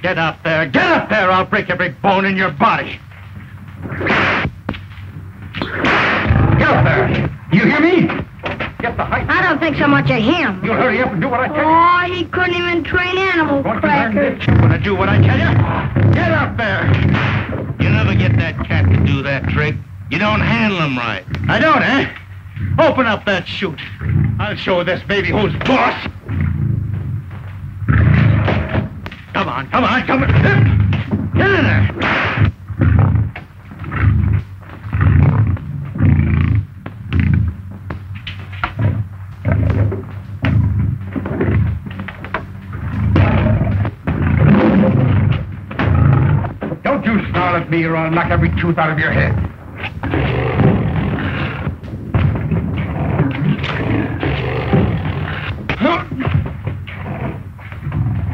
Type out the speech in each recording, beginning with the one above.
Get up there. Get up there. I'll break every bone in your body. Get up there. You hear me? Get the height. I don't think so much of him. You'll hurry up and do what I tell you. Oh, he couldn't even train animal crackers. You want to do what I tell you? Get up there. You never get that cat to do that trick. You don't handle him right. I don't, eh? Open up that chute. I'll show this baby who's boss. Come on, come on, come on. Get in there. Don't you snarl at me or I'll knock every tooth out of your head.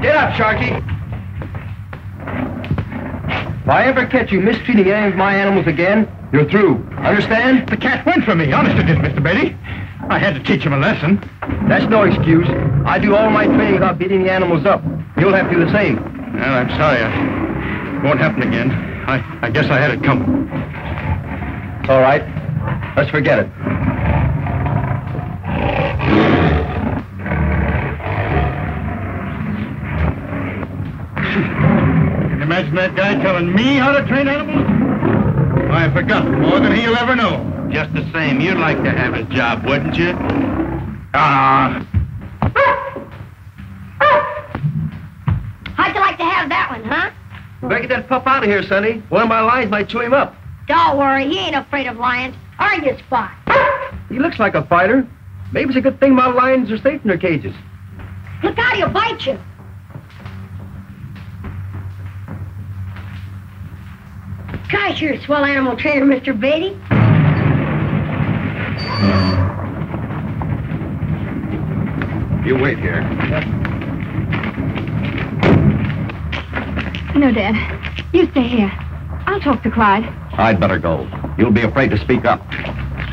Get up, Sharky. If I ever catch you mistreating any of my animals again, you're through. Understand? The cat went for me. Honest it did, Mr. Beatty. I had to teach him a lesson. That's no excuse. I do all my training without beating the animals up. You'll have to do the same. Well, I'm sorry. It won't happen again. I guess I had it coming. It's all right. Let's forget it. Can you imagine that guy telling me how to train animals? I forgot more than he'll ever know. Just the same, you'd like to have his job, wouldn't you? How'd you like to have that one, huh? Better get that pup out of here, Sonny. One of my lions might chew him up. Don't worry, he ain't afraid of lions. Or you, Spot. He looks like a fighter. Maybe it's a good thing my lions are safe in their cages. Look out, he'll bite you. Gosh, you're a swell animal trainer, Mr. Beatty. You wait here. No, Dad. You stay here. I'll talk to Clyde. I'd better go. You'll be afraid to speak up.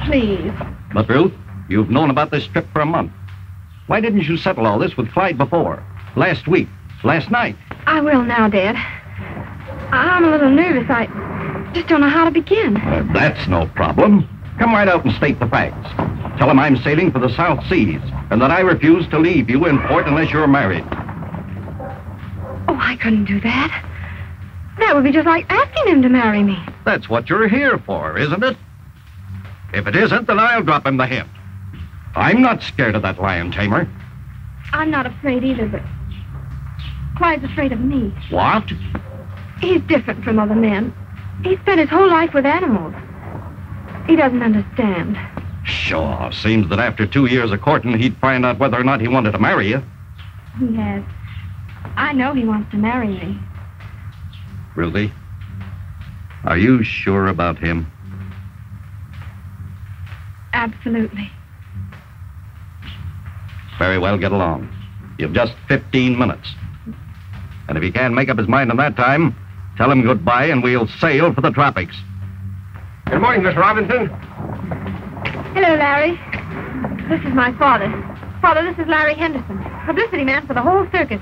Please. But, Ruth, you've known about this trip for a month. Why didn't you settle all this with Clyde before? Last week? Last night? I will now, Dad. I'm a little nervous. I just don't know how to begin. That's no problem. Come right out and state the facts. Tell him I'm sailing for the South Seas and that I refuse to leave you in port unless you're married. Oh, I couldn't do that. That would be just like asking him to marry me. That's what you're here for, isn't it? If it isn't, then I'll drop him the hint. I'm not scared of that lion tamer. I'm not afraid either, but Clyde's afraid of me. What? He's different from other men. He spent his whole life with animals. He doesn't understand. Sure. Seems that after 2 years of courting, he'd find out whether or not he wanted to marry you. He has. I know he wants to marry me. Ruthie, are you sure about him? Absolutely. Very well, get along. You've just 15 minutes. And if he can't make up his mind in that time, tell him goodbye and we'll sail for the tropics. Good morning, Miss Robinson. Hello, Larry. This is my father. Father, this is Larry Henderson, publicity man for the whole circus.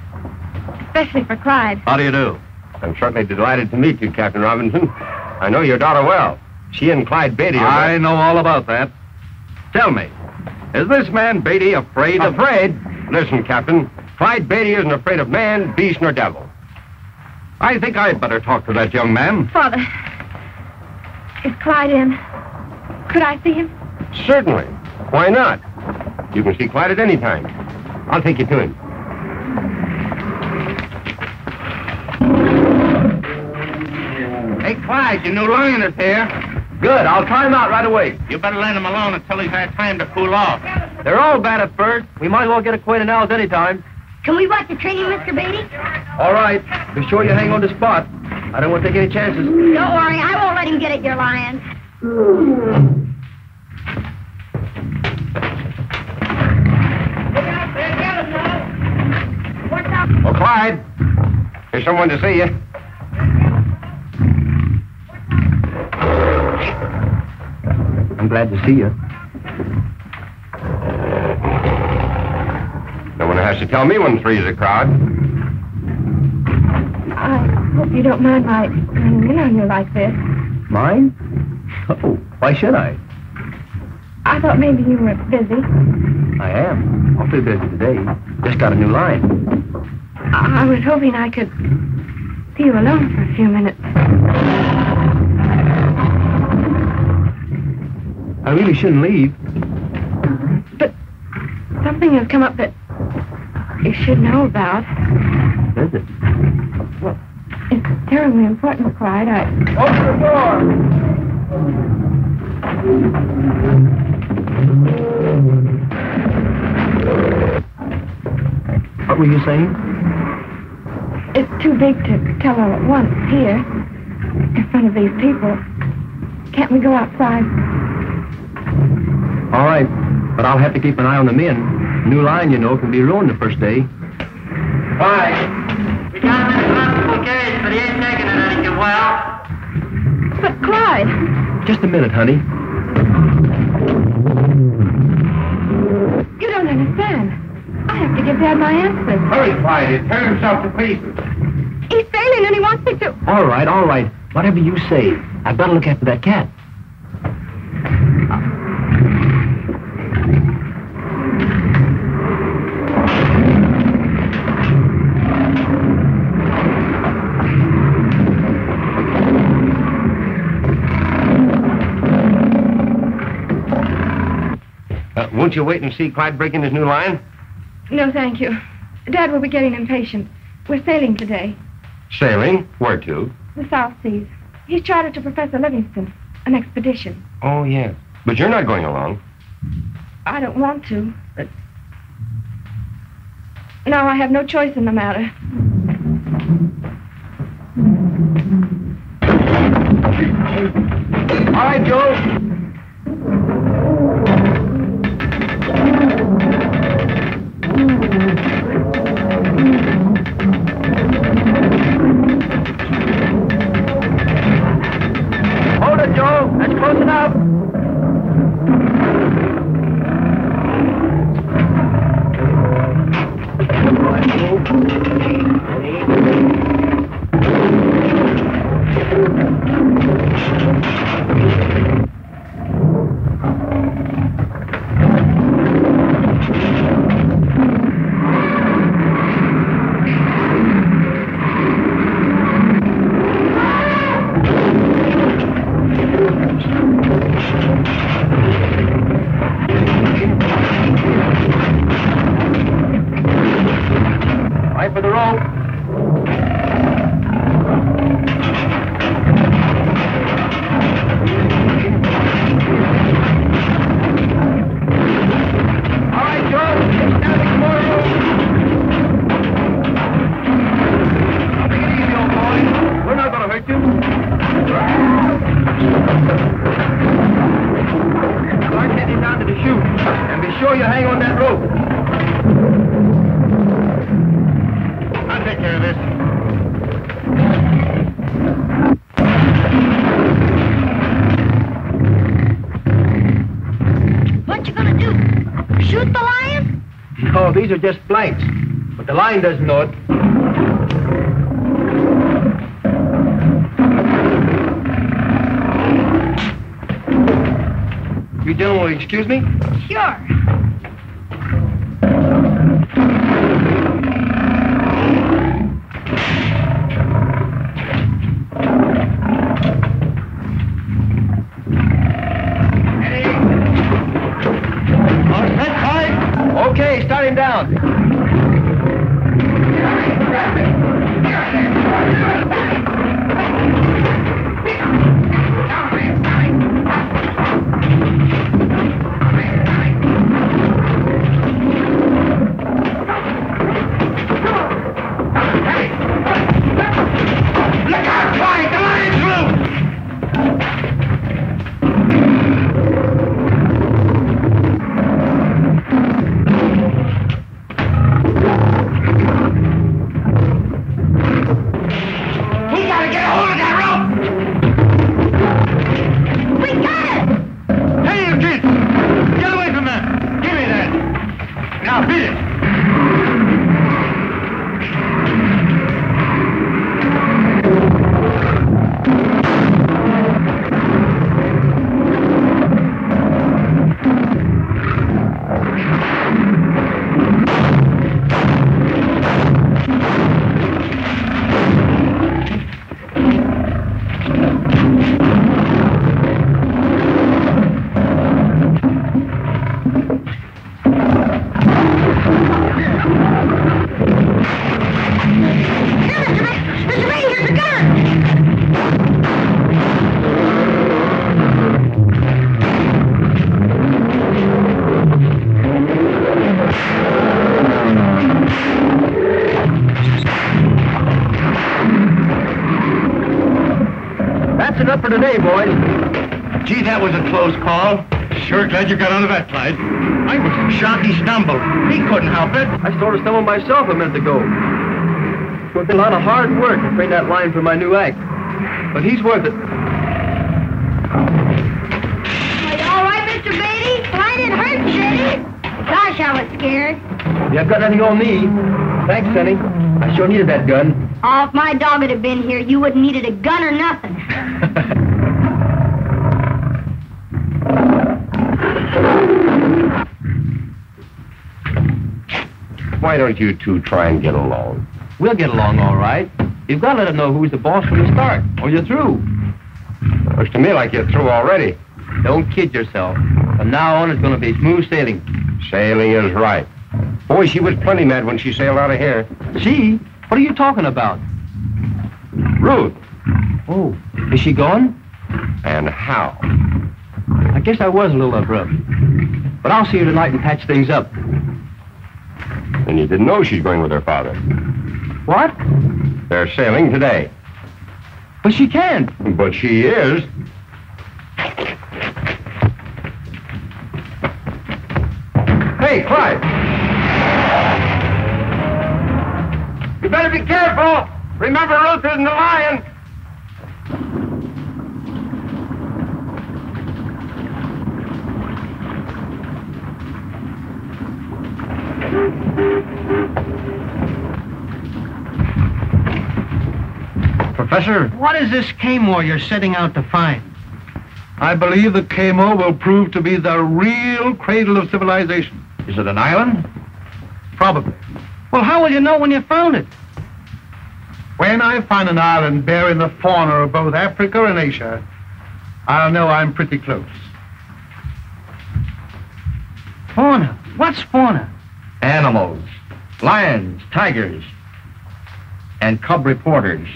Especially for Clyde. How do you do? I'm certainly delighted to meet you, Captain Robinson. I know your daughter well. She and Clyde Beatty are... I know all about that. Tell me, is this man Beatty afraid of... Afraid? Listen, Captain. Clyde Beatty isn't afraid of man, beast, nor devil. I think I'd better talk to that young man. Father, is Clyde in? Could I see him? Certainly. Why not? You can see Clyde at any time. I'll take you to him. Hey, Clyde, your new lion is here. Good. I'll try him out right away. You better let him alone until he's had time to cool off. They're all bad at first. We might as well get acquainted now as any time. Can we watch the training, Mr. Beatty? All right. Be sure you hang on to Spot. I don't want to take any chances. Don't worry, I won't let him get at your lion. Oh, Clyde. There's someone to see you. I'm glad to see you. No one has to tell me when three's a crowd. I hope you don't mind my running in on you like this. Mine? Oh, why should I? I thought maybe you were busy. I am. Awfully busy today. Just got a new line. I was hoping I could see you alone for a few minutes. I really shouldn't leave. But something has come up that you should know about. What is it? Well, it's terribly important, Clyde. Open the door! What were you saying? It's too big to tell all at once here, in front of these people. Can't we go outside? All right, but I'll have to keep an eye on the men. New line, you know, can be ruined the first day. Why? We got him in a hospital case, but he ain't taking it any too well. But, Clyde, Just a minute, honey. you don't understand. I have to give Dad my answers. Hurry, Clyde. He'll tear himself to pieces. He's failing and he wants me to... All right. Whatever you say. I've got to look after that cat. Won't you wait and see Clyde breaking his new line? No, thank you. Dad will be getting impatient. We're sailing today. Sailing? Where to? The South Seas. He's chartered to Professor Livingston. An expedition. Oh, yes. But you're not going along. I don't want to, but... Now I have no choice in the matter. All right, Joe. Hold it, Joe. That's close enough. Right for the rope. All right, Joe. Take down the more rope. Take it easy, old boy. We're not going to hurt you. Start heading down to the chute. And be sure you hang on that rope. I'll take care of this. What you gonna do? Shoot the lion? No, these are just blanks. But the line doesn't know it. You gentlemen will excuse me? Sure. Okay, start him down. for today, boys. Gee, that was a close call. Sure glad you got out of that, Clyde. I was shocked he stumbled. He couldn't help it. I sort of stumbled myself a minute ago. It would have been a lot of hard work to train that line for my new act. But he's worth it. Are you all right, Mr. Beatty? Well, I didn't hurt you, did he? Gosh, I was scared. You have got nothing on me. Thanks, Sonny. I sure needed that gun. Oh, if my dog had been here, you wouldn't needed a gun or nothing. Why don't you two try and get along? We'll get along all right. You've got to let him know who's the boss from the start, or you're through. Looks to me like you're through already. Don't kid yourself. From now on, it's going to be smooth sailing. Sailing is right. Boy, she was plenty mad when she sailed out of here. She? What are you talking about? Ruth. Oh, is she gone? And how? I guess I was a little abrupt. But I'll see her tonight and patch things up. And you didn't know she's going with her father. What? They're sailing today. But she can't. But she is. Hey, Clyde. You better be careful. Remember, Ruth isn't a lion. Professor, what is this K-More you're setting out to find? I believe the K-More will prove to be the real cradle of civilization. Is it an island? Probably. Well, how will you know when you found it? When I find an island bearing the fauna of both Africa and Asia, I'll know I'm pretty close. Fauna? What's fauna? Animals, lions, tigers, and cub reporters.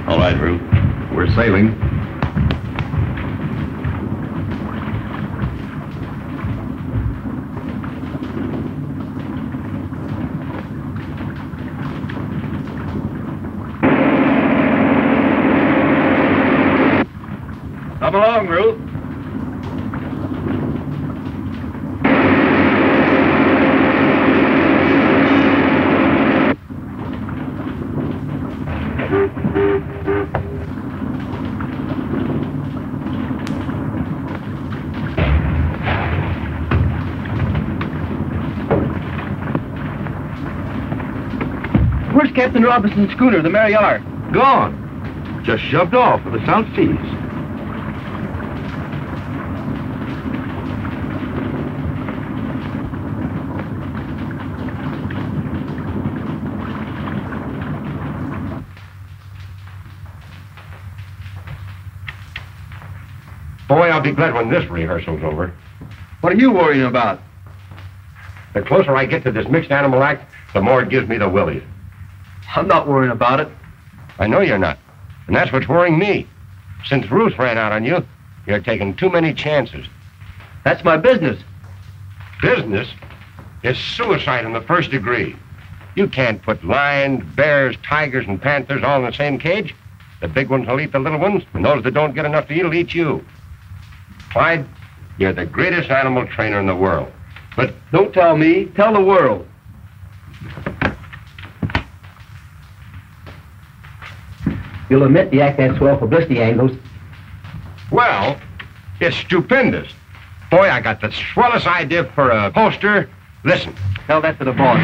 All right, Ruth. We're sailing. Come along, Ruth. Where's Captain Robinson's schooner, the Mariar? Gone. Just shoved off for the South Seas. Boy, I'll be glad when this rehearsal's over. What are you worrying about? The closer I get to this mixed animal act, the more it gives me the willies. I'm not worrying about it. I know you're not. And that's what's worrying me. Since Ruth ran out on you, you're taking too many chances. That's my business. Business is suicide in the first degree. You can't put lions, bears, tigers, and panthers all in the same cage. The big ones will eat the little ones, and those that don't get enough to eat will eat you. Clyde, you're the greatest animal trainer in the world. But Don't tell me. Tell the world. You'll admit the act had swell publicity angles. well, it's stupendous. Boy, I got the swellest idea for a poster. Listen. Tell that to the boss.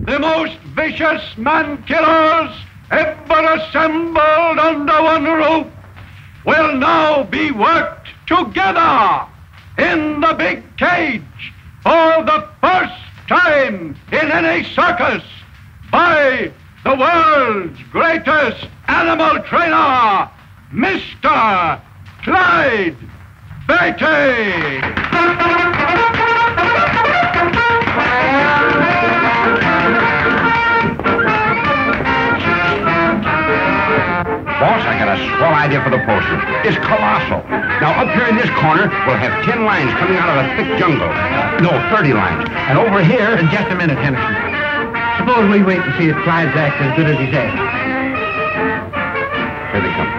The most vicious man-killers ever assembled under one roof will now be worked together in the big cage for the first time in any circus by the world's greatest animal trainer, Mr. Clyde Beatty. whole idea for the poster is colossal. Now, up here in this corner, we'll have 10 lines coming out of a thick jungle. No, 30 lines. And over here... Just a minute, Henderson. Suppose we wait and see if Clyde's act as good as he says. Here they come.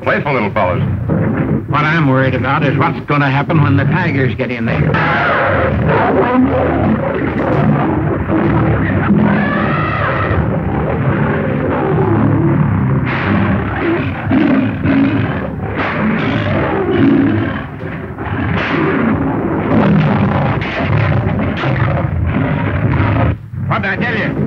Playful little fellows. What I'm worried about is what's going to happen when the tigers get in there. What did I tell you?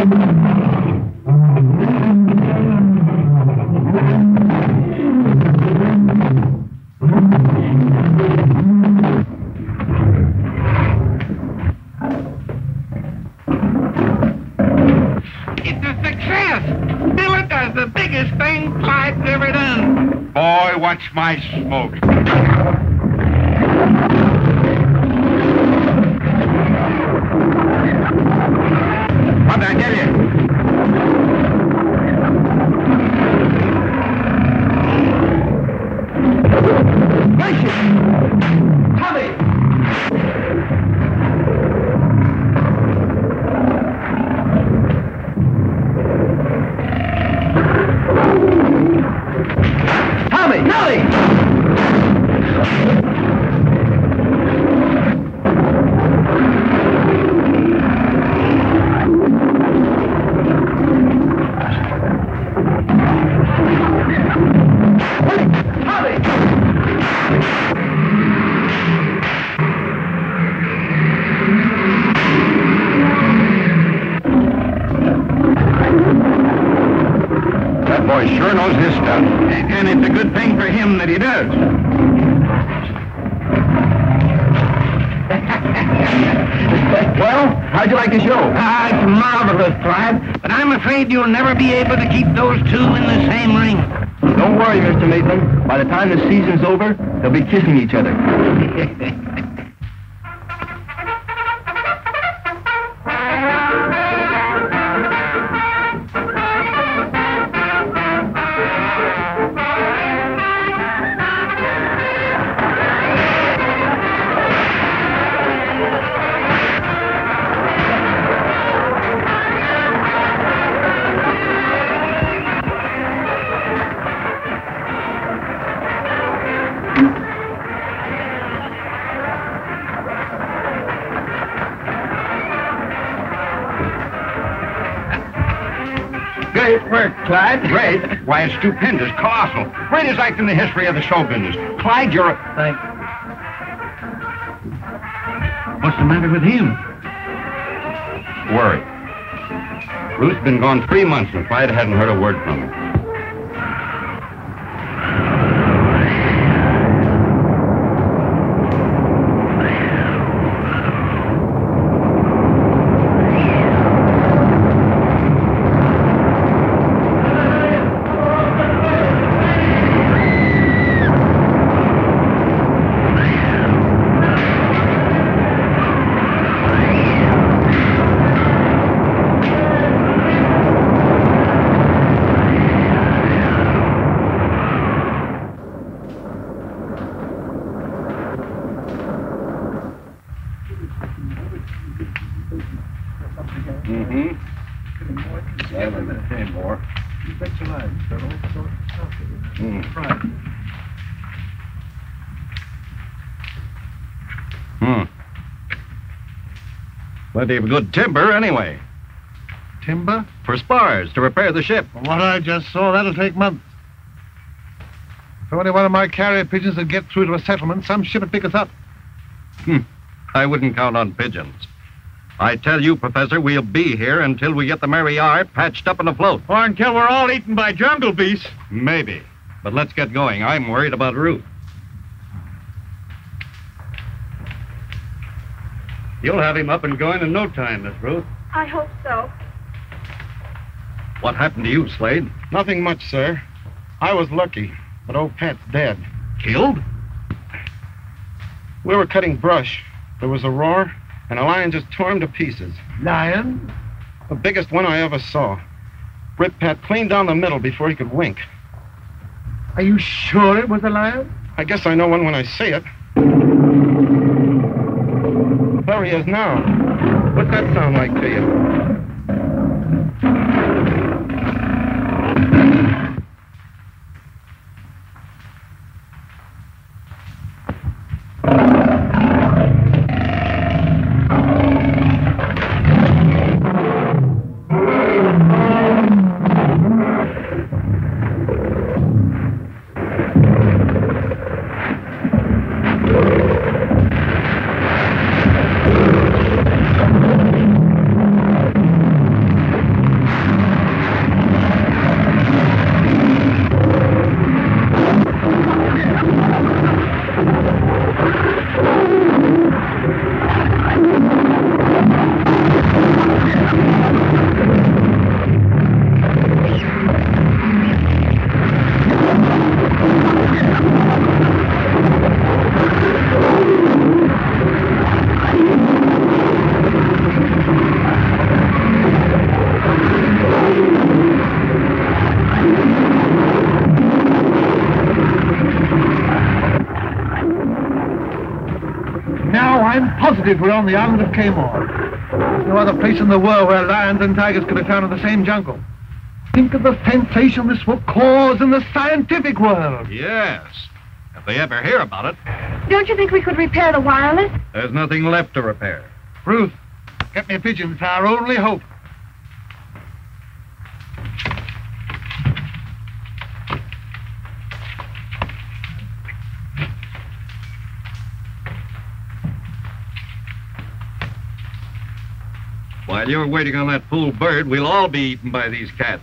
It's a success! Bill does the biggest thing Clyde's ever done. Boy, watch my smoke. What did I tell you? Boy sure knows his stuff. And it's a good thing for him that he does. Well, how'd you like the show? It's marvelous, Clyde. But I'm afraid you'll never be able to keep those two in the same ring. Don't worry, Mr. Maitland. By the time the season's over, they'll be kissing each other. Great work, Clyde. Great? Why, it's stupendous, colossal. Greatest act in the history of the show business. Clyde, you're a... Thanks. What's the matter with him? Worry. Ruth's been gone 3 months and Clyde hadn't heard a word from her. Plenty of good timber, anyway. Timber? For spars, to repair the ship. From what I just saw, that'll take months. If only one of my carrier pigeons would get through to a settlement, some ship would pick us up. I wouldn't count on pigeons. I tell you, Professor, we'll be here until we get the Mary R. patched up and afloat. Or until we're all eaten by jungle beasts. Maybe. But let's get going. I'm worried about Ruth. You'll have him up and going in no time, Miss Ruth. I hope so. What happened to you, Slade? Nothing much, sir. I was lucky, but old Pat's dead. Killed? We were cutting brush. There was a roar, and a lion just tore him to pieces. Lion? The biggest one I ever saw. Ripped Pat clean down the middle before he could wink. Are you sure it was a lion? I guess I know one when I see it. There he is now. What's that sound like to you? I'm positive we're on the island of Kamor. There's no other place in the world where lions and tigers could be found in the same jungle. Think of the sensation this will cause in the scientific world. Yes. If they ever hear about it, Don't you think we could repair the wireless? there's nothing left to repair. Ruth, get me a pigeon. It's our only hope. While you're waiting on that fool bird, we'll all be eaten by these cats.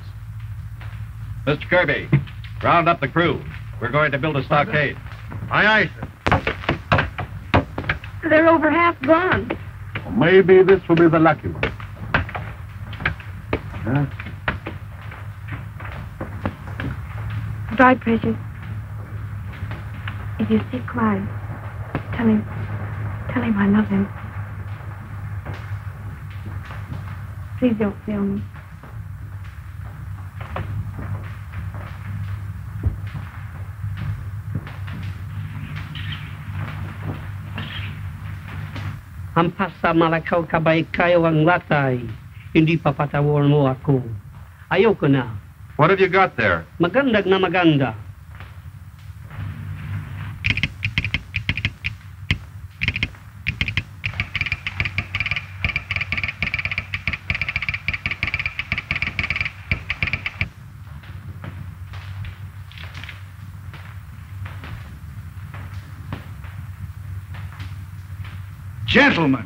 Mr. Kirby, round up the crew. We're going to build a stockade. Aye, aye, sir. They're over half gone. Maybe this will be the lucky one. Dry, Precious. If you see Clyde, tell him I love him. Please don't fail me. Hampas sa malakaw kabay kayo ang latay, hindi pa patawar mo ako. Ayoko na. What have you got there? Magandag na maganda. Gentlemen,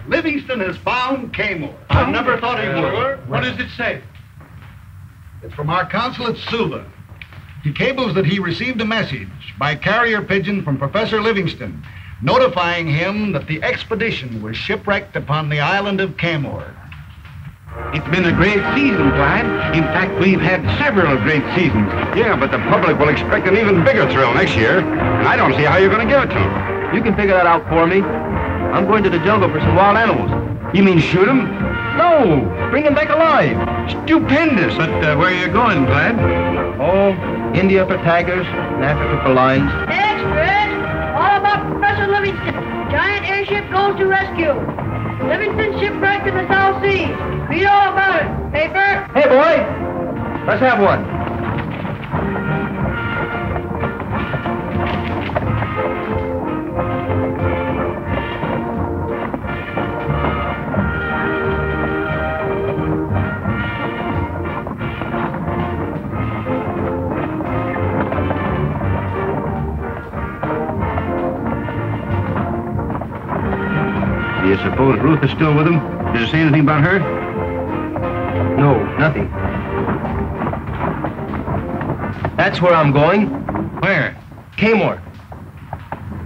Livingston has found Kamor. I never thought he would. What does it say? It's from our consul at Suva. He cables that he received a message by carrier pigeon from Professor Livingston, notifying him that the expedition was shipwrecked upon the island of Kamor. It's been a great season, Clyde. In fact, we've had several great seasons. Yeah, but the public will expect an even bigger thrill next year, and I don't see how you're going to give it to them. You can figure that out for me. I'm going to the jungle for some wild animals. You mean shoot 'em? No, bring them back alive. Stupendous. But where are you going, Clyde? Oh, India for tigers, and Africa for lions. Extras! All about Professor Livingston. Giant airship goes to rescue. Livingston shipwrecked in the South Seas. Read all about it. Paper? Hey, boy, let's have one. Do you suppose Ruth is still with him? Did you say anything about her? No, nothing. That's where I'm going. Where? Kamor.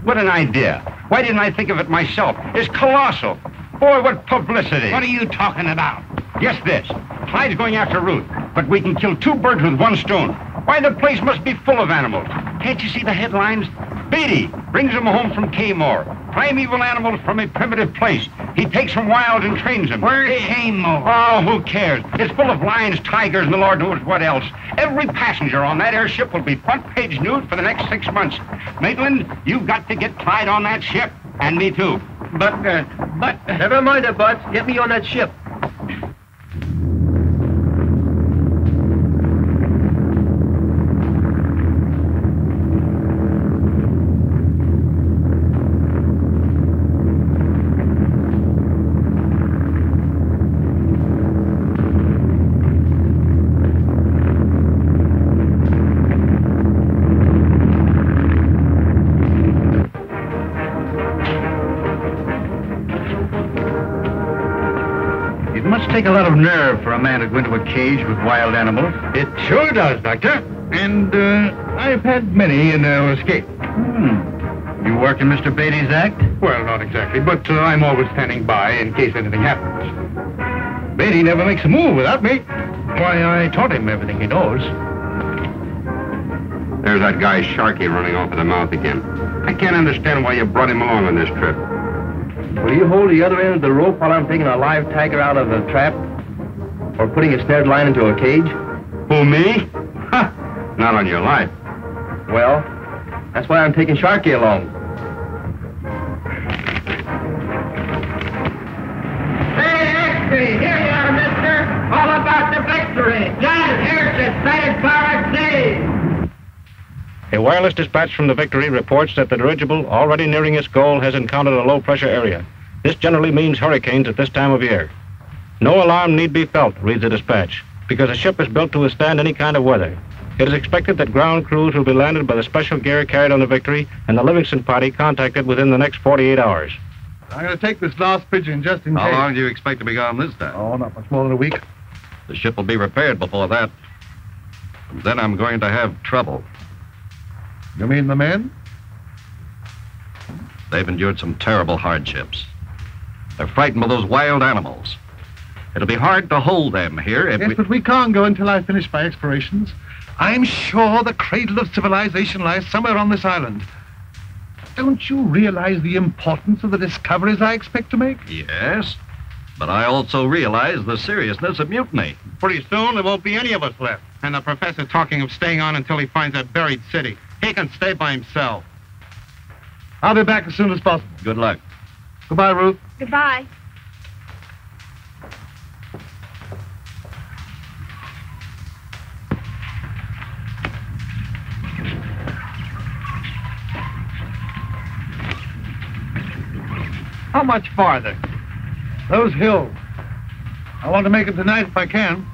What an idea. Why didn't I think of it myself? It's colossal. Boy, what publicity. What are you talking about? Guess this. Clyde's going after Ruth, but we can kill two birds with one stone. Why, the place must be full of animals. Can't you see the headlines? Beatty brings them home from Kamor. Primeval animals from a primitive place. He takes them wild and trains them. Where's Kamor? Oh, who cares? It's full of lions, tigers, and the Lord knows what else. Every passenger on that airship will be front-page news for the next 6 months. Maitland, you've got to get Clyde on that ship. And me, too. But... Never mind it, Butts. Get me on that ship. Take a lot of nerve for a man to go into a cage with wild animals. It sure does, Doctor. And I've had many in escape. You work in Mr. Beatty's act? Well, not exactly, but I'm always standing by in case anything happens. Beatty never makes a move without me. Why, I taught him everything he knows. There's that guy Sharkey running off at the mouth again. I can't understand why you brought him along on this trip. Will you hold the other end of the rope while I'm taking a live tiger out of a trap? Or putting a snared line into a cage? Who, me? Ha! Not on your life. Well, that's why I'm taking Sharkey along. victory. United airships sighted far at sea. A wireless dispatch from the Victory reports that the dirigible, already nearing its goal, has encountered a low-pressure area. This generally means hurricanes at this time of year. No alarm need be felt, reads the dispatch, because the ship is built to withstand any kind of weather. It is expected that ground crews will be landed by the special gear carried on the Victory and the Livingston party contacted within the next 48 hours. I'm going to take this last pigeon just in case. How long do you expect to be gone this time? Oh, not much more than a week. The ship will be repaired before that. And then I'm going to have trouble. You mean the men? They've endured some terrible hardships. They're frightened by those wild animals. It'll be hard to hold them here if Yes, but we can't go until I finish my explorations. I'm sure the cradle of civilization lies somewhere on this island. Don't you realize the importance of the discoveries I expect to make? Yes, but I also realize the seriousness of mutiny. Pretty soon, there won't be any of us left. And the professor talking of staying on until he finds that buried city. He can stay by himself. I'll be back as soon as possible. Good luck. Goodbye, Ruth. Goodbye. How much farther? Those hills. I want to make it tonight if I can.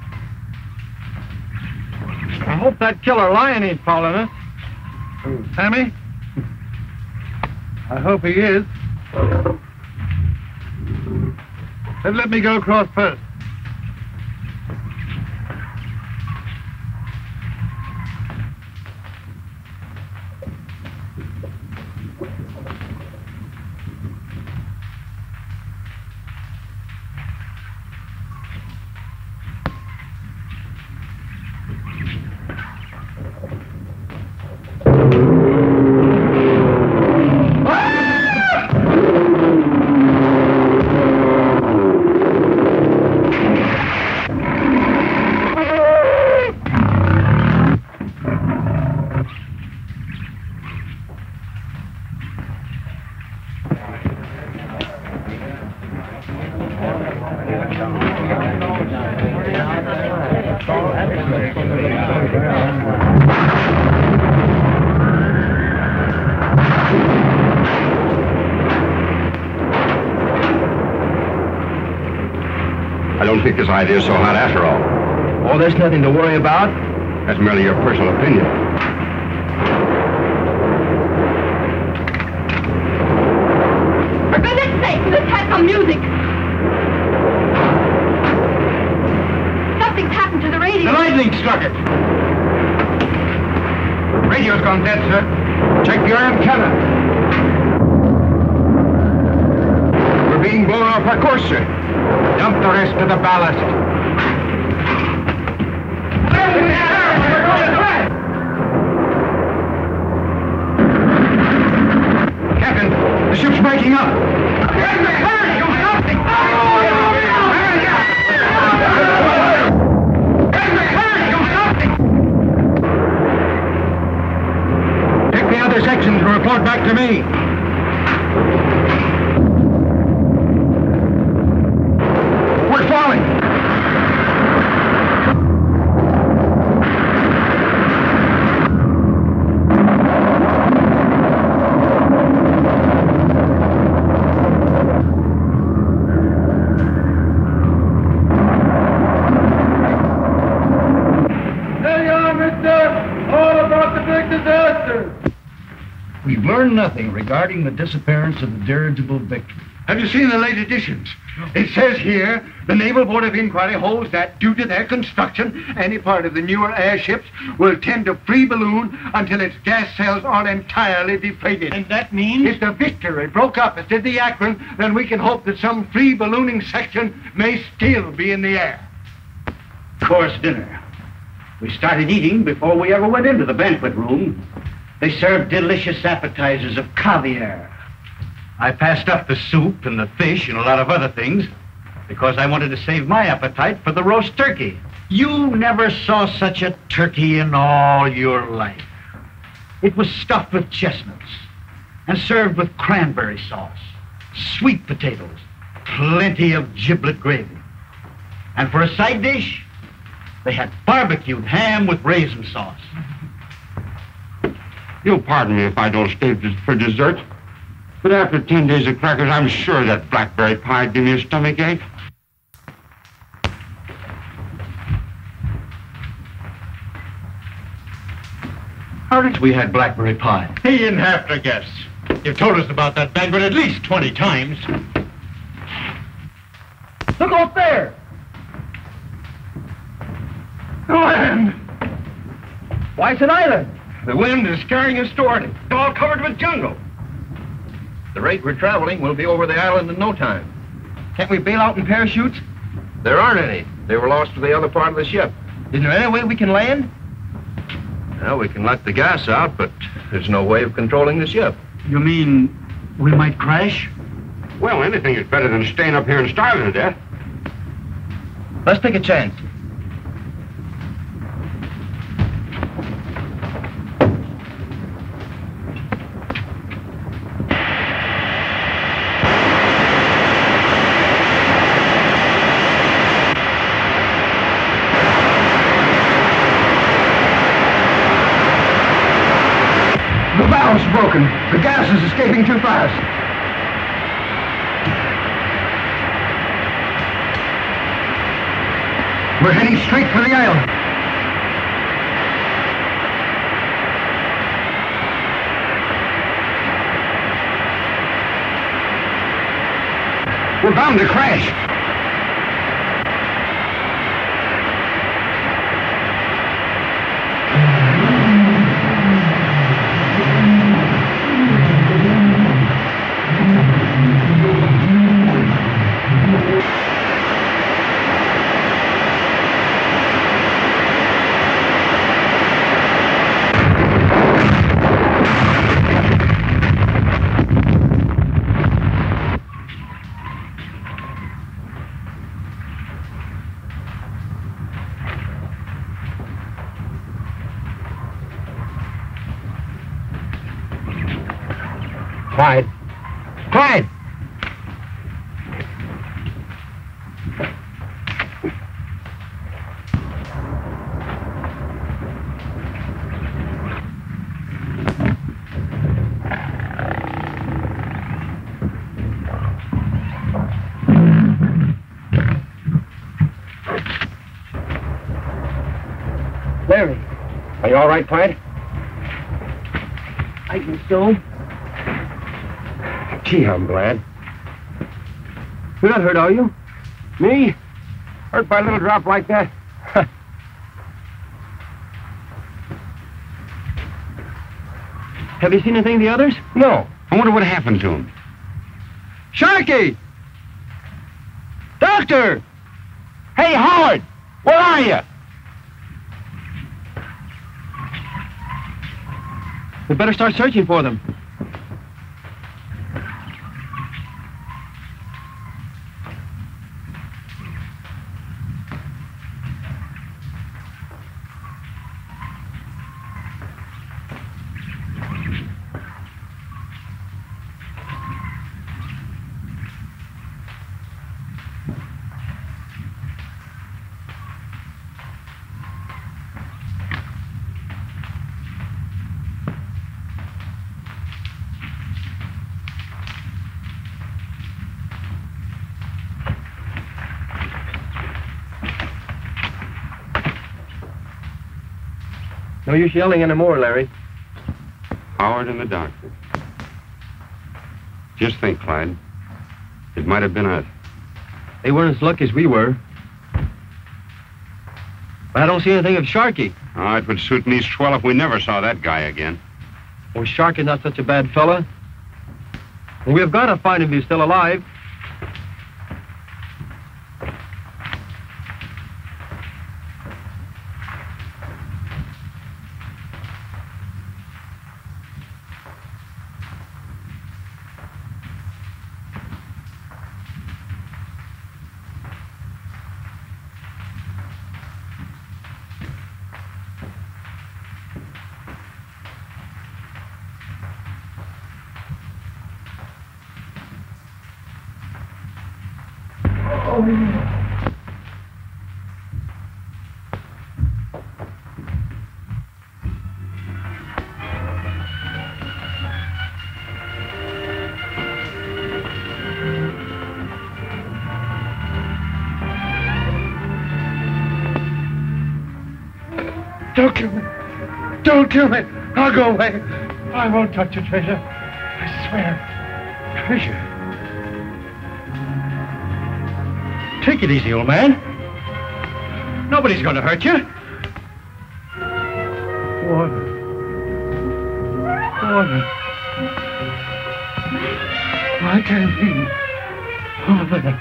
I hope that killer lion ain't following us. Who, Sammy? I hope he is. Then let me go across first. I don't think this idea is so hot after all. Oh, there's nothing to worry about. That's merely your personal opinion. For goodness sake, let's have some music. Something's happened to the radio. The lightning struck it. Radio's gone dead, sir. Check your antenna. We're being blown off our course, sir. Dump the rest of the ballast. Captain, the ship's breaking up. Take the other sections and report back to me. We're falling. There you are, mister. All about the big disaster. We've learned nothing regarding the disappearance of the dirigible Victory. Have you seen the late editions? It says here, the Naval Board of Inquiry holds that due to their construction, any part of the newer airships will tend to free balloon until its gas cells are entirely deflated. And that means? If the Victory broke up as did the Akron, then we can hope that some free ballooning section may still be in the air. Course dinner. We started eating before we ever went into the banquet room. They served delicious appetizers of caviar. I passed up the soup and the fish and a lot of other things because I wanted to save my appetite for the roast turkey. You never saw such a turkey in all your life. It was stuffed with chestnuts and served with cranberry sauce, sweet potatoes, plenty of giblet gravy. And for a side dish, They had barbecued ham with raisin sauce. You'll pardon me if I don't stay for dessert, but after 10 days of crackers, I'm sure that blackberry pie would give me a stomach ache. How did we had blackberry pie? He didn't have to guess. You've told us about that banquet at least 20 times. Look up there! The land! Why, it's an island. The wind is carrying us toward it. It's all covered with jungle. The rate we're traveling, we'll be over the island in no time. Can't we bail out in parachutes? There aren't any. They were lost to the other part of the ship. Is there any way we can land? Well, we can let the gas out, but there's no way of controlling the ship. You mean we might crash? Well, anything is better than staying up here and starving to death. Let's take a chance. The bow's broken. The gas is escaping too fast. We're heading straight for the island. We're bound to crash. Clyde. Clyde! Larry. Are you all right, Clyde? I think so. Gee, I'm glad. You're not hurt, are you? Me? Hurt by a little drop like that? Have you seen anything of the others? No. I wonder what happened to him. Sharky! Doctor! Hey, Howard! Where are you? We better start searching for them. No use yelling anymore, Larry. Howard and the doctor. Just think, Clyde. It might have been us. They weren't as lucky as we were. But I don't see anything of Sharky. Oh, it would suit me swell if we never saw that guy again. Well, Sharky's not such a bad fella. And we've got to find him if he's still alive. Don't kill me. Don't kill me. I'll go away. I won't touch your treasure. I swear. Treasure? Take it easy, old man. Nobody's going to hurt you. Water. Water. I can't see. Over there.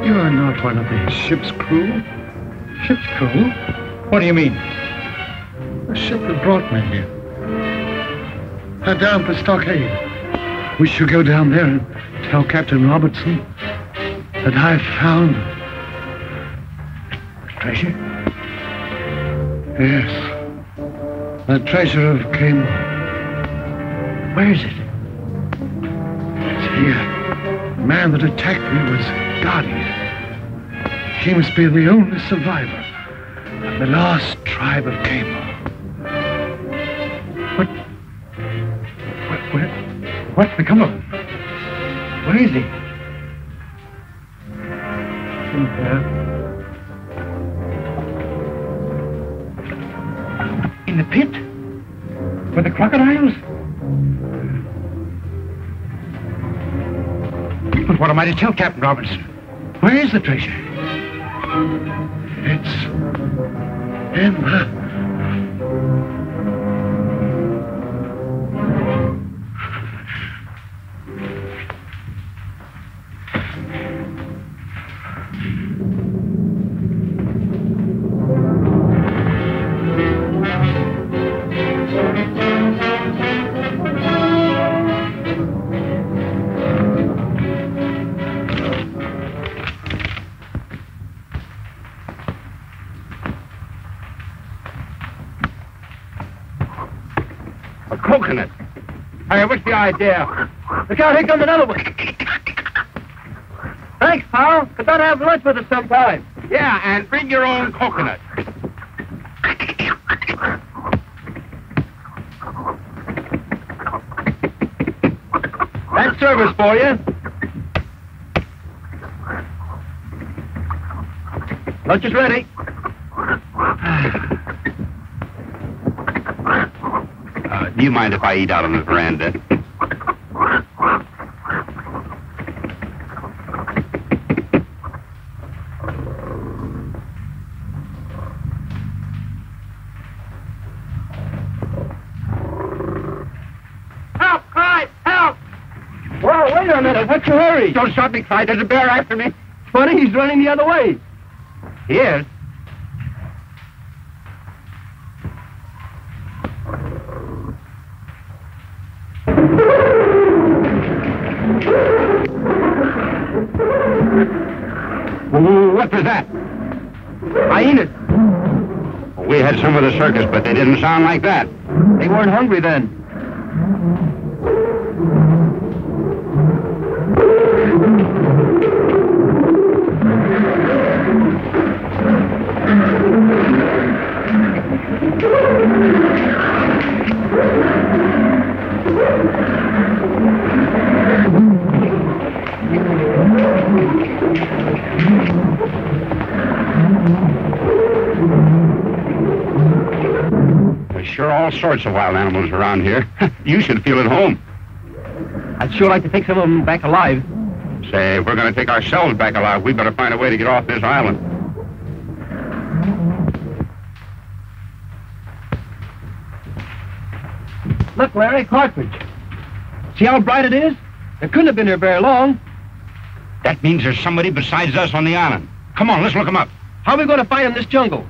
You're not one of the ship's crew? Ship's crew? What do you mean? The ship that brought me here. They're down the stockade. We should go down there and tell Captain Robertson that I've found Treasure? Yes. The treasure of Cayman. Where is it? It's here. The man that attacked me was guarding it. He must be the only survivor of the last tribe of Cayman. What's become of him? Where is he? In there. In the pit? With the crocodiles? But what am I to tell Captain Robertson? Where is the treasure? It's in the... Coconut. Hey, what's the idea? Look out, here comes another one. Thanks, pal. But don't have lunch with us sometime. Yeah, and bring your own coconut. That's service for you. Lunch is ready. Do you mind if I eat out on the veranda? Help, Clyde! Help! Whoa, wait a minute. What's your hurry? Don't stop me, Clyde. There's a bear after me. Funny, he's running the other way. He is? What was that? Hyenas. We had some of the circus, but they didn't sound like that. They weren't hungry then. There's sure all sorts of wild animals around here. You should feel at home. I'd sure like to take some of them back alive. Say, if we're going to take ourselves back alive, we better find a way to get off this island. Look, Larry, cartridge. See how bright it is? It couldn't have been here very long. That means there's somebody besides us on the island. Come on, let's look him up. How are we going to find him in this jungle?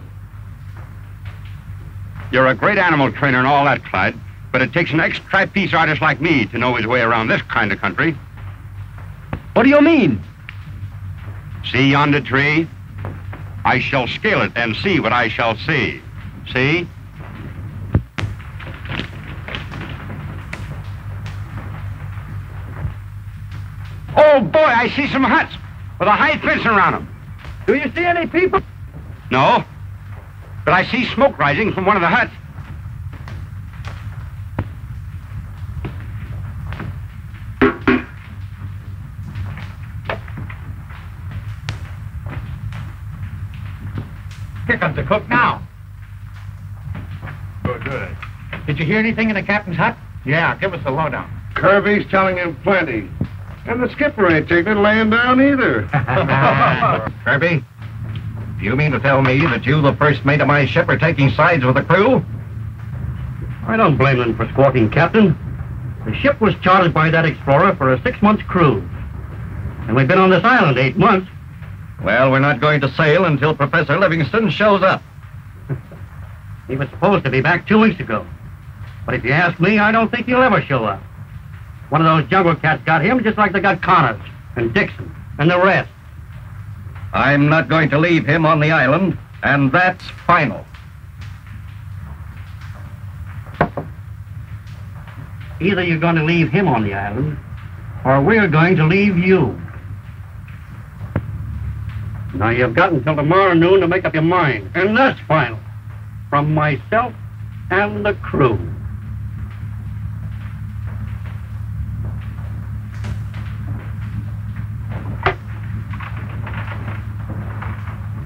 You're a great animal trainer and all that, Clyde, but it takes an ex-trapeze artist like me to know his way around this kind of country. What do you mean? See yonder tree? I shall scale it and see what I shall see. See? Oh, boy, I see some huts with a high fence around them. Do you see any people? No, but I see smoke rising from one of the huts. Here comes the cook now. Good. Did you hear anything in the captain's hut? Yeah, give us the lowdown. Kirby's telling him plenty. And the skipper ain't taking it laying down either. Kirby, do you mean to tell me that you, the first mate of my ship, are taking sides with the crew? I don't blame them for squawking, Captain. The ship was chartered by that explorer for a 6-month cruise. And we've been on this island 8 months. Well, we're not going to sail until Professor Livingston shows up. He was supposed to be back 2 weeks ago. But if you ask me, I don't think he'll ever show up. One of those jungle cats got him just like they got Connors and Dixon and the rest. I'm not going to leave him on the island, and that's final. Either you're going to leave him on the island, or we're going to leave you. Now, you've got until tomorrow noon to make up your mind, and that's final. From myself and the crew.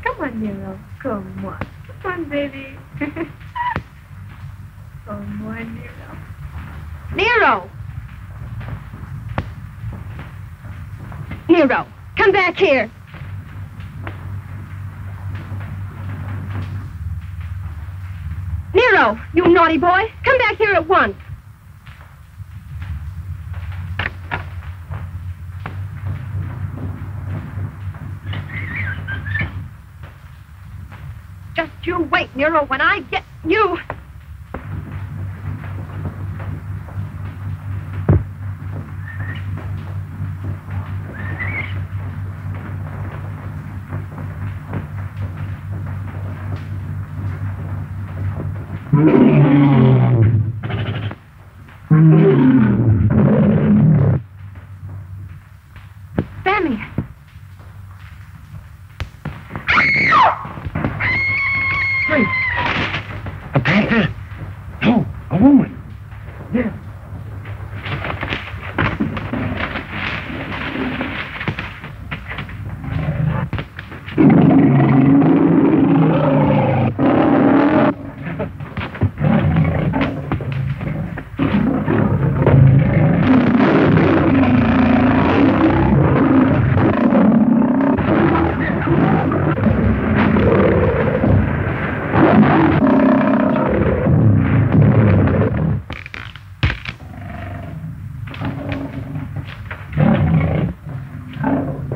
Come on, Nero. Come on. Come on, baby. Come on, Nero. Nero! Nero, come back here. Nero, you naughty boy. Come back here at once. Just you wait, Nero, when I get you. Sammy. Wait. A panther? No, a woman. Yeah.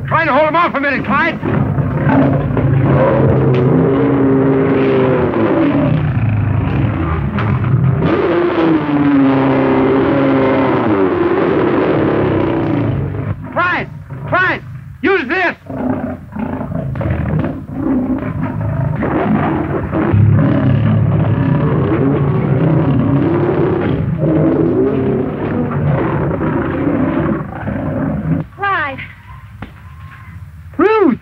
Trying to hold him off a minute, Clyde. Clyde, use this. Clyde. Ruth!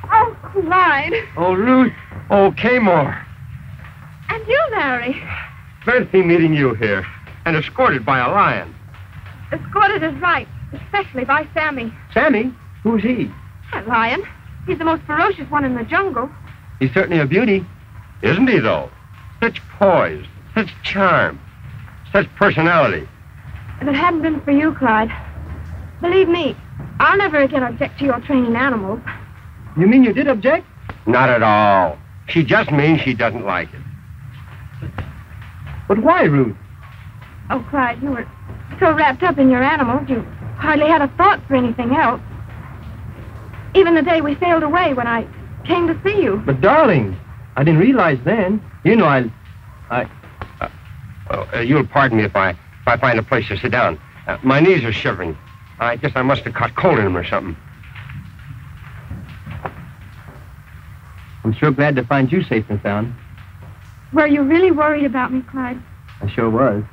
Oh, Clyde. Oh, Ruth. Oh, Kamor. And you, Larry. Fancy meeting you here, and escorted by a lion. Escorted is right, especially by Sammy. Sammy? Who's he? That lion. He's the most ferocious one in the jungle. He's certainly a beauty. Isn't he, though? Such poise, such charm, such personality. If it hadn't been for you, Clyde, believe me, I'll never again object to your training animals. You mean you did object? Not at all. She just means she doesn't like it. But why, Ruth? Oh, Clyde, you were so wrapped up in your animals, you hardly had a thought for anything else. Even the day we sailed away when I came to see you. But, darling, I didn't realize then. You know, you'll pardon me if I find a place to sit down. My knees are shivering. I guess I must have caught cold in them or something. I'm sure glad to find you safe and sound. Were you really worried about me, Clyde? I sure was.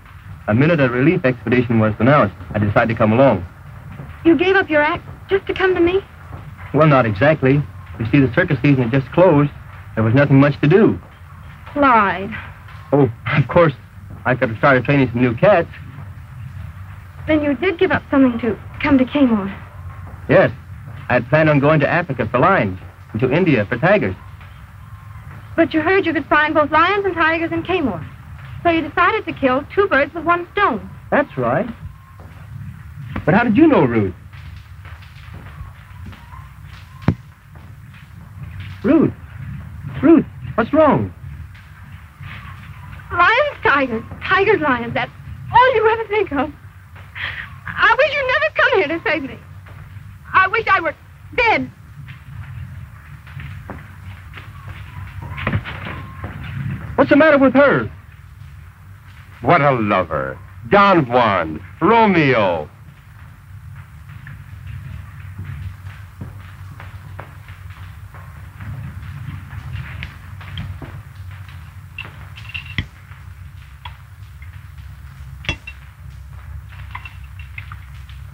The minute a relief expedition was announced, I decided to come along. You gave up your act just to come to me? Well, not exactly. You see, the circus season had just closed. There was nothing much to do. Clyde. Oh, of course, I could have started training some new cats. Then you did give up something to come to Kmart. Yes, I had planned on going to Africa for lions and to India for tigers. But you heard you could find both lions and tigers in Kmart. So you decided to kill 2 birds with 1 stone. That's right. But how did you know, Ruth? Ruth, what's wrong? Lions, tigers. Tigers, lions. That's all you ever think of. I wish you'd never come here to save me. I wish I were dead. What's the matter with her? What a lover. Don Juan, Romeo.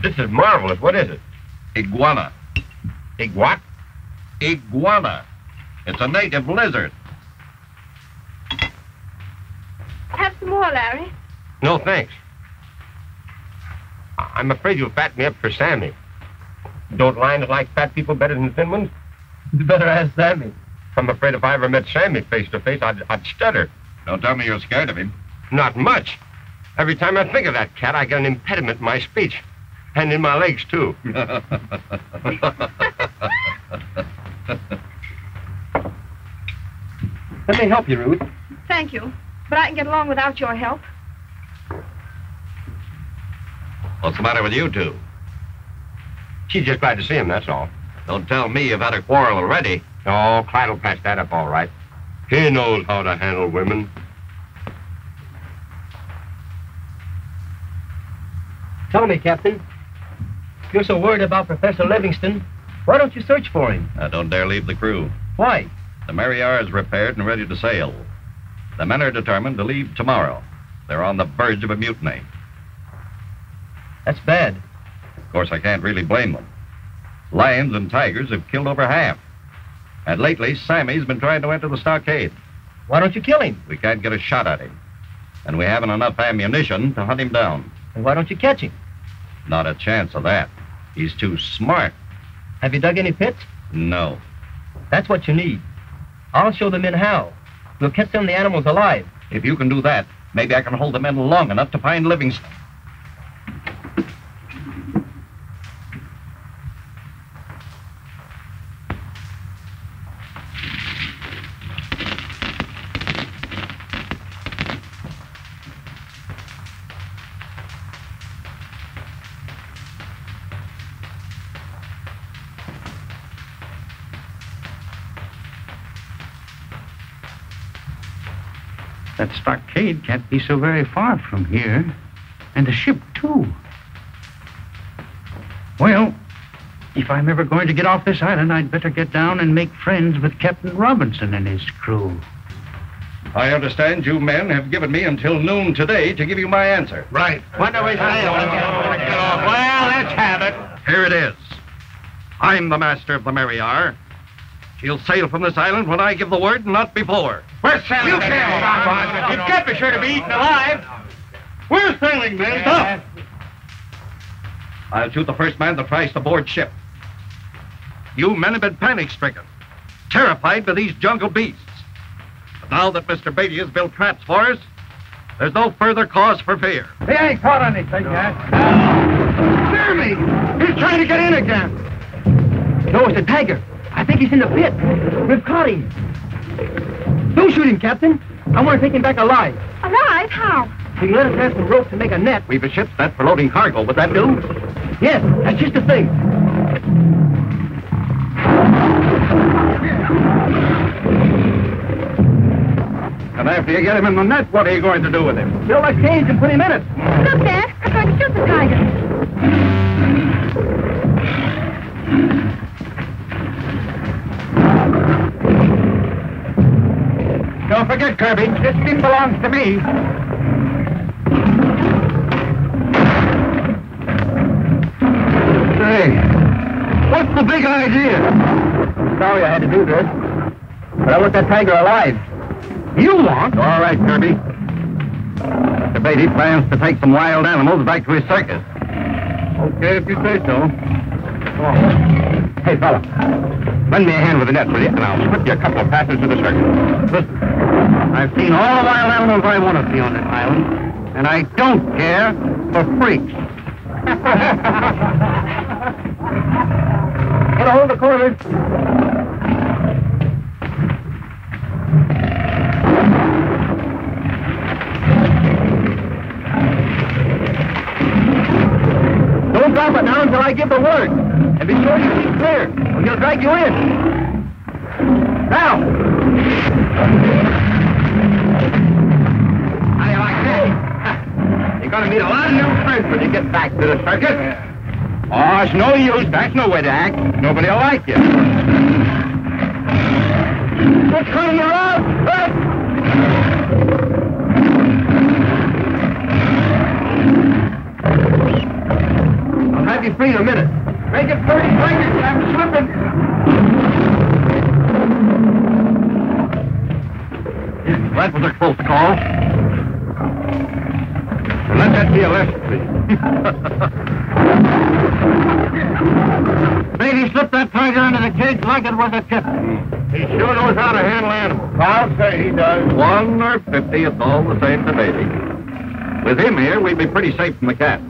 This is marvelous. What is it? Iguana. What? Iguana. It's a native lizard. Have some more, Larry. No, thanks. I'm afraid you'll fatten me up for Sammy. Don't lions like fat people better than thin ones? You better ask Sammy. I'm afraid if I ever met Sammy face to face, I'd stutter. Don't tell me you're scared of him. Not much. Every time I think of that cat, I get an impediment in my speech. And in my legs, too. Let me help you, Ruth. Thank you. But I can get along without your help. What's the matter with you two? She's just glad to see him, that's all. Don't tell me you've had a quarrel already. Oh, Clyde will patch that up all right. He knows how to handle women. Tell me, Captain. If you're so worried about Professor Livingston, why don't you search for him? I don't dare leave the crew. Why? The Mary R. is repaired and ready to sail. The men are determined to leave tomorrow. They're on the verge of a mutiny. That's bad. Of course, I can't really blame them. Lions and tigers have killed over half. And lately, Sammy's been trying to enter the stockade. Why don't you kill him? We can't get a shot at him. And we haven't enough ammunition to hunt him down. And why don't you catch him? Not a chance of that. He's too smart. Have you dug any pits? No. That's what you need. I'll show the men how. We'll catch some of the animals alive. If you can do that, maybe I can hold the men long enough to find Livingston. That stockade can't be so very far from here. And the ship, too. Well, if I'm ever going to get off this island, I'd better get down and make friends with Captain Robinson and his crew. I understand you men have given me until noon today to give you my answer. Right. When do we sail? Well, let's have it. Here it is. I'm the master of the Mary R. She'll sail from this island when I give the word, not before. We're sailing. You can't stop us. You've got to be sure to be eaten alive. We're sailing, men. Stop. I'll shoot the first man that tries to board ship. You men have been panic-stricken, terrified by these jungle beasts. But now that Mr. Beatty has built traps for us, there's no further cause for fear. He ain't caught anything yet. Jeremy! He's trying to get in again. No, it's a tiger. I think he's in the pit. We've caught him. Don't shoot him, Captain. I want to take him back alive. Alive? How? If you can let us have some rope to make a net. We've a ship's net for loading cargo. Would that do? Yes, that's just the thing. And after you get him in the net, what are you going to do with him? Build a cage and put him in it. Look, Dad. I'm going to shoot the tiger. Don't forget, Kirby, this thing belongs to me. Say, what's the big idea? sorry I had to do this, but I want that tiger alive. You want? All right, Kirby. Mr. Beatty plans to take some wild animals back to his circus. Okay, if you say so. Come on. Hey, fella. Lend me a hand with the net, will you? And I'll slip you a couple of passes to the circus. Listen, I've seen all the wild animals I want to see on this island, and I don't care for freaks. Get a hold of the corners. Don't drop it now until I give the word. And be sure you keep clear, or he'll drag you in. Now! How do you like that? You're going to meet a lot of new friends when you get back to the circus. Oh, it's no use. That's no way to act. Nobody will like you. They're cutting you out! I'll have you free in a minute. Make it 30 seconds. I'm slipping. That was a close call. Well, let that be a lesson, please. Beatty slipped that tiger into the cage like it was a tip. He sure knows how to handle animals. I'll say he does. 1 or 50, it's all the same to Beatty. With him here, we'd be pretty safe from the cat.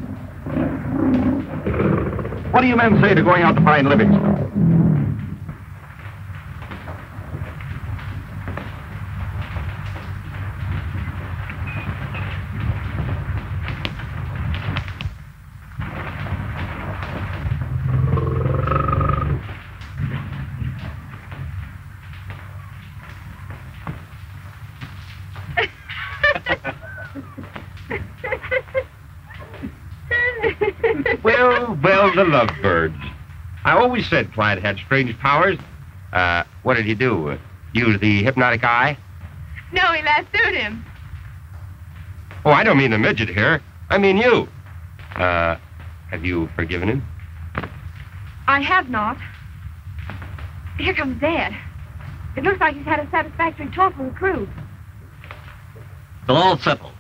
What do you men say to going out to find Livingston? Well, the lovebirds. I always said Clyde had strange powers. What did he do? Use the hypnotic eye? No, he lassoed him. Oh, I don't mean the midget here. I mean you. Have you forgiven him? I have not. Here comes Dad. It looks like he's had a satisfactory talk with the crew. It's all settled.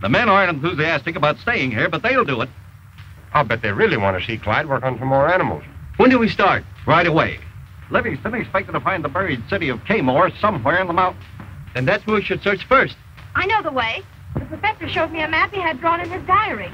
The men aren't enthusiastic about staying here, but they'll do it. I'll bet they really want to see Clyde work on some more animals. When do we start? Right away. Livingston expected to find the buried city of Kaymore somewhere in the mountains. Then that's where we should search first. I know the way. The professor showed me a map he had drawn in his diary.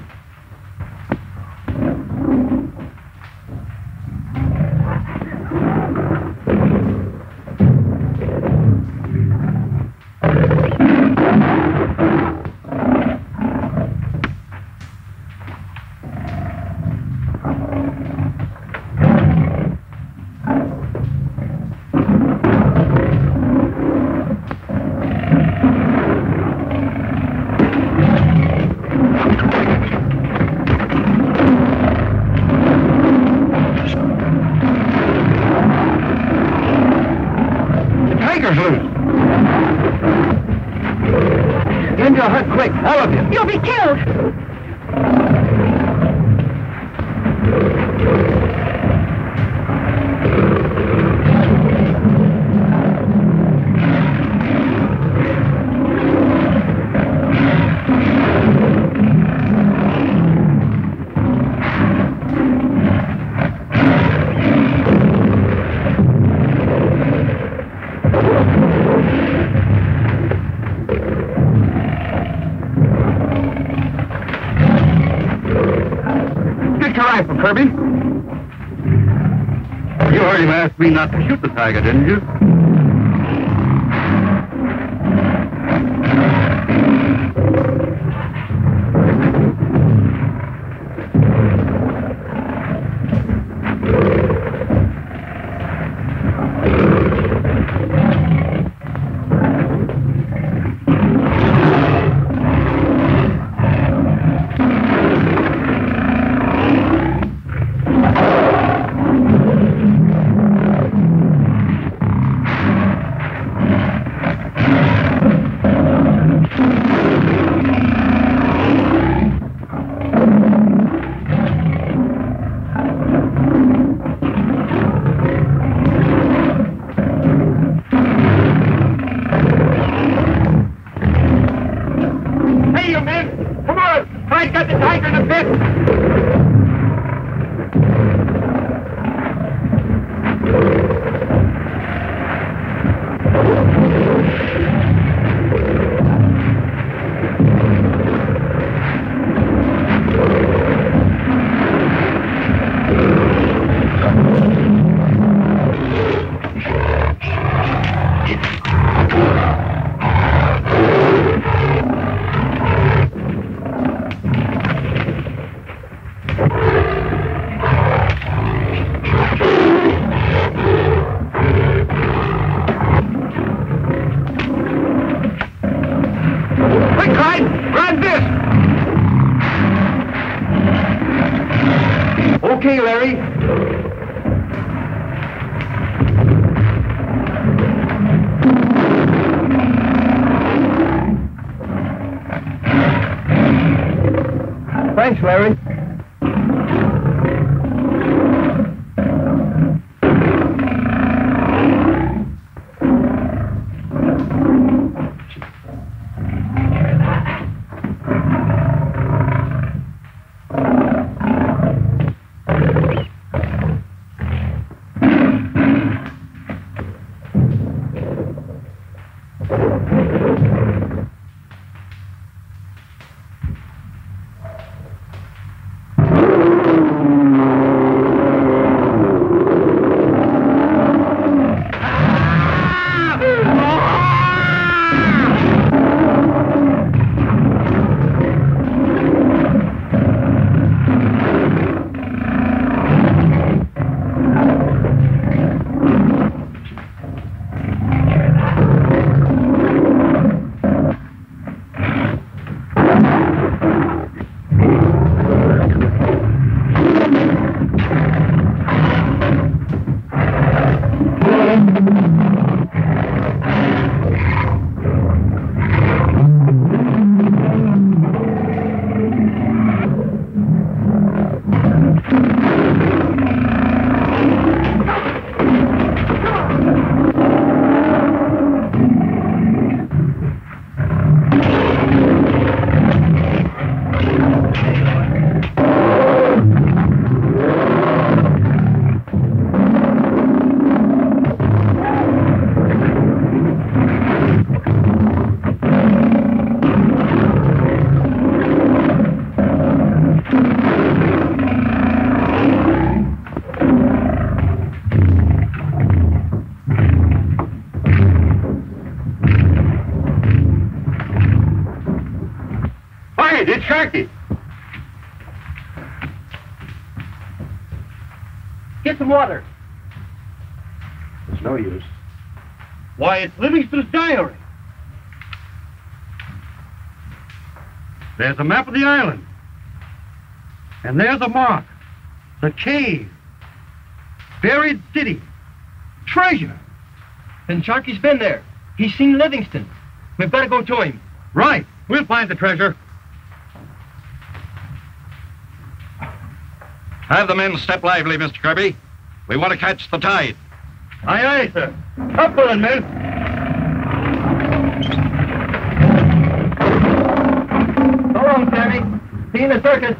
Get into a hut quick, all of you. You'll be killed. Kirby? You heard him ask me not to shoot the tiger, didn't you? Okay, Larry. Thanks, Larry. It's Sharky. Get some water. It's no use. Why, it's Livingston's diary. There's a map of the island. And there's a mark. The cave. Buried city. Treasure. And Sharky's been there. He's seen Livingston. We've got to go to him. Right. We'll find the treasure. Have the men step lively, Mr. Kirby. We want to catch the tide. Aye, aye, sir. Up with it, men. So long, Sammy. See you in the circus.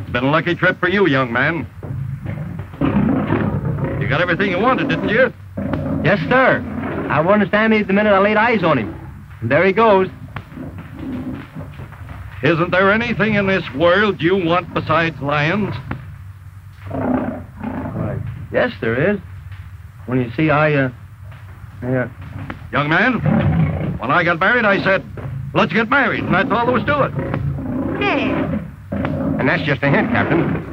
It's been a lucky trip for you, young man. You got everything you wanted, didn't you? Yes, sir. I warned Sammy the minute I laid eyes on him. And there he goes. Isn't there anything in this world you want besides lions? Why, yes, there is. When you see, Young man, when I got married, I said, let's get married, and that's all there was to it. Dad. And that's just a hint, Captain.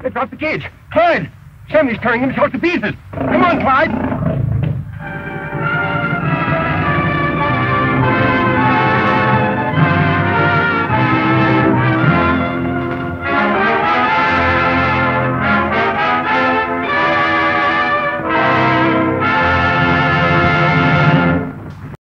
They dropped the cage. Clyde! Sammy's tearing himself to pieces. Come on, Clyde.